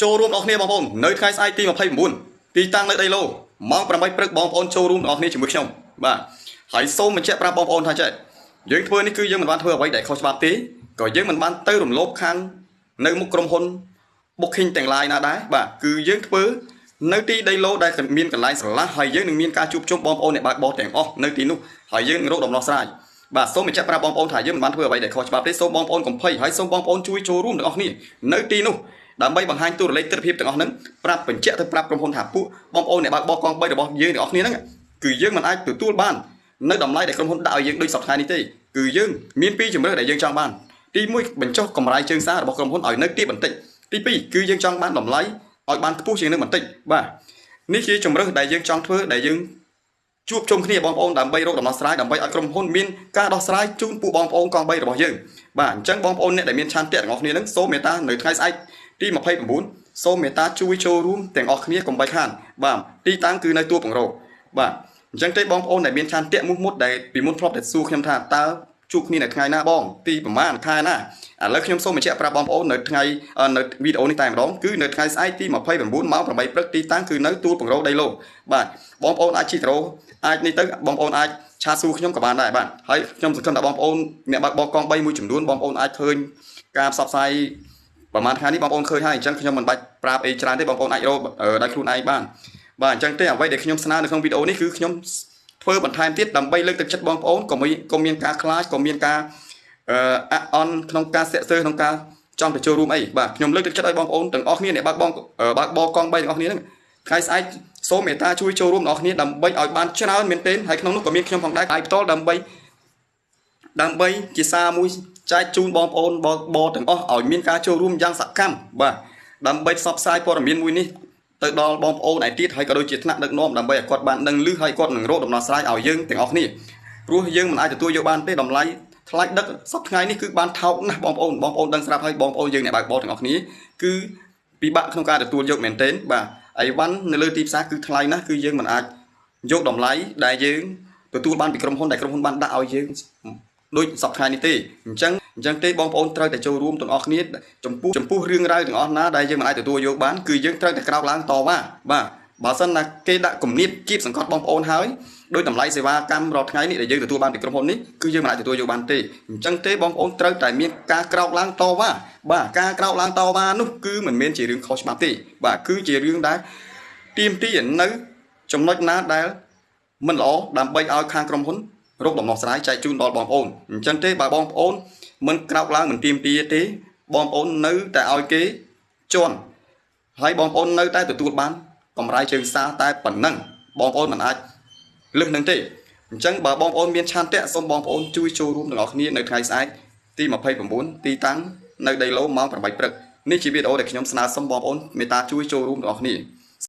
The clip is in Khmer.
ចូលរួមដល់គ្នាបងប្អូននៅថ្ងៃស្អែកទី29ទីតាំងនៅដីឡូម៉ោង8ព្រឹកបងប្អូនចូលរួមដល់គ្នាជាមួយខ្ញុំបាទហើយសូមបញ្ជាក់ប្រាប់បងប្អូនថាចេះយើងធ្វើនេះគឺយើងមិនបានធ្វើអ្វីដែលខុសច្បាប់ទេក៏យើងមិនបានទៅរំលោភខាងនៅមុខក្រុមហ៊ុន booking ទាំង lain ណាដែរបាទគឺយើងធ្វើនៅទីដីឡូដែលមានកន្លែងស្រឡះហើយយើងនឹងមានការជួបជុំបងប្អូនអ្នកបើកបរទាំងអស់នៅទីនោះហើយយើងនឹងរកដំណោះស្រាយបាទសូមបញ្ជាក់ប្រាប់បងប្អូនថាយើងមិនបានធ្វើអ្វីដែលខុសច្បាប់ទេសូមបងប្អូនកុំភ័យហើយសូមបងប្អូនជួយចូលរួមទាំងអស់គ្នានៅទីនោះដើម្បីបង្ហាញទូរលេខទិដ្ឋភាពទាំងអស់ហ្នឹងប្រាប់បញ្ជាក់ទៅប្រាប់ក្រុមហ៊ុនថាពួកបងប្អូនអ្នកបើកបរកង់3របស់យើងទាំងអស់គ្នាហ្នឹងគឺយើងមិនអាចទទួលបាននៅតម្លៃដែលក្រុមហ៊ុនដាក់ឲ្យយើងដូចសប្តាហ៍នេះទេគឺយើងមានពីរជំរើសដែលយើងចង់បានទី1បញ្ចុះកម្រៃជើងសាររបស់ក្រុមហ៊ុនឲ្យនៅទាបបន្តិចទី2គឺយើងចង់បានតម្លៃឲ្យបានខ្ពស់ជាងនឹងបន្តិចបាទនេះជាជំរើសដែលយើងចង់ធ្វើដែលយើងជួបជុំគ្នាបងប្អូនដើម្បីរកដំណោះស្រាយដើម្បីឲ្យក្រុមហ៊ុនមានការដោះស្រាយជូនពួកបងប្អូនកង់3របស់យើងបាទអញ្ចឹងបងប្អូនអ្នកដែលមានឆន្ទៈទាំងអស់គ្នានឹងសូមមេត្តានៅថ្ងៃស្អែកទី29សូមមេត្តាជួយចូលរួមទាំងអស់គ្នាកុំបីខានបាទទីតាំងគឺនៅទួលបង្រោបាទអញ្ចឹងទេបងប្អូនដែលមានឆន្ទៈមុខមុតដែលពីមុនធ្លាប់តែសួរខ្ញុំថាតើជួបគ្នានៅថ្ងៃណាបងទីប្រហែលខែណាឥឡូវខ្ញុំសូមបញ្ជាក់ប្រាប់បងប្អូននៅថ្ងៃនៅវីដេអូនេះតែម្ដងគឺនៅថ្ងៃស្អែកទី29ម៉ោង8ព្រឹកទីតាំងគឺនៅទួលបង្រោដីឡូបាទបងប្អូនអាចជិះដ្រូអាចនេះទៅបងប្អូនអាចឆាតសួរខ្ញុំក៏បានដែរបាទហើយខ្ញុំសង្ឃឹមថាបងប្អូនអ្នកបើកបរកង់3មួយចំនួនបងប្អូនអាចឃើញការផ្សព្វផ្សាយប្រហែលថ្ងៃនេះបងប្អូនឃើញហើយអញ្ចឹងខ្ញុំមិនបាច់ប្រាប់អីច្រើនទេបងប្អូនអាចរកដោយខ្លួនឯងបានបាទអញ្ចឹងទេអ្វីដែលខ្ញុំស្នើនៅក្នុងវីដេអូនេះគឺខ្ញុំធ្វើបន្ថែមទៀតដើម្បីលើកទឹកចិត្តបងប្អូនកុំមានការខ្លាចកុំមានការអន់ក្នុងការសាក់សើក្នុងការចង់ទៅចូលរួមអីបាទខ្ញុំលើកទឹកចិត្តឲ្យបងប្អូនទាំងអស់គ្នាអ្នកបើកបរកង់3ទាំងអស់គ្នាហ្នឹងថ្ងៃស្អែកសូមមេត្តាជួយចូលរួមទាំងអស់គ្នាដើម្បីឲ្យបានច្រើនមែនទែនហើយក្នុងនោះក៏មានខ្ញុំផងដែរផ្ទាល់ដើម្បីជាសារមួយចែកជូនបងប្អូនបរទាំងអស់ឲ្យមានការចូលរួមយ៉ាងសកម្មបាទដើម្បីផ្សព្វផ្សាយព័ត៌មានមួយនេះទៅដល់បងប្អូនឯទៀតហើយក៏ដូចជាថ្នាក់ដឹកនាំដើម្បីឲ្យគាត់បានដឹងឮហើយគាត់នឹងរកដំណោះស្រាយឲ្យយើងទាំងអស់គ្នាព្រោះយើងមិនអាចទទួលយកបានទេតម្លៃថ្លៃដឹកសប្តាហ៍ថ្ងៃនេះគឺបានថោកណាស់បងប្អូនដឹងស្រាប់ហើយបងប្អូនយើងអ្នកបើកបរទាំងអស់គ្នាគឺពិបាកក្នុងការទទួលយកមែនទែនបាទអីវ៉ាន់នៅលើទីផ្សារគឺថ្លៃណាស់គឺយើងមិនអាចយកតម្លៃដែលយើងទទួលបានពីក្រុមហ៊ុនដែលក្រុមហ៊ុនបានដាក់ឲ្យយើងដូចសប្តាហ៍នេះទេអញ្ចឹងទេបងប្អូនត្រូវតែចូលរួមទាំងអស់គ្នាចំពោះរឿងរ៉ាវទាំងអស់ណាដែលយើងមិនអាចទទួលយកបានគឺយើងត្រូវតែក្រោកឡើងតវ៉ាបាទបើសិនណាគេដាក់គំនាបគៀបសង្កត់បងប្អូនហើយដោយតម្លៃសេវាកម្មរាល់ថ្ងៃនេះដែលយើងទទួលបានពីក្រុមហ៊ុននេះគឺយើងមិនអាចទទួលយកបានទេអញ្ចឹងទេបងប្អូនត្រូវតែមានការក្រោកឡើងតវ៉ាបាទការក្រោកឡើងតវ៉ានោះគឺមិនមែនជារឿងខុសច្បាប់ទេបាទគឺជារឿងដែលទាមទារនៅចំណុចណាដែលមិនល្អដើម្បីឲ្យខាងក្រុមហ៊ុនរកដំណោះស្រាយចែកជូនដល់បងប្អូនអញ្ចឹងទេបើបងប្អូនមិនក្រោកឡើងមិនទាមទារទេបងប្អូននៅតែឲ្យគេជន់ហើយបងប្អូននៅតែទទួលបានកម្រៃជើងសារតែប៉ុណ្ណឹងបងប្អូនមិនអាចលើសនឹងទេអញ្ចឹងបើបងប្អូនមានឆន្ទៈសូមបងប្អូនជួយចូលរួមទាំងអស់គ្នានៅថ្ងៃស្អែកទី29ទីតាំងនៅដីឡូម៉ោង8ព្រឹកនេះជាវីដេអូដែលខ្ញុំស្នើសុំបងប្អូនមេត្តាជួយចូលរួមទាំងអស់គ្នា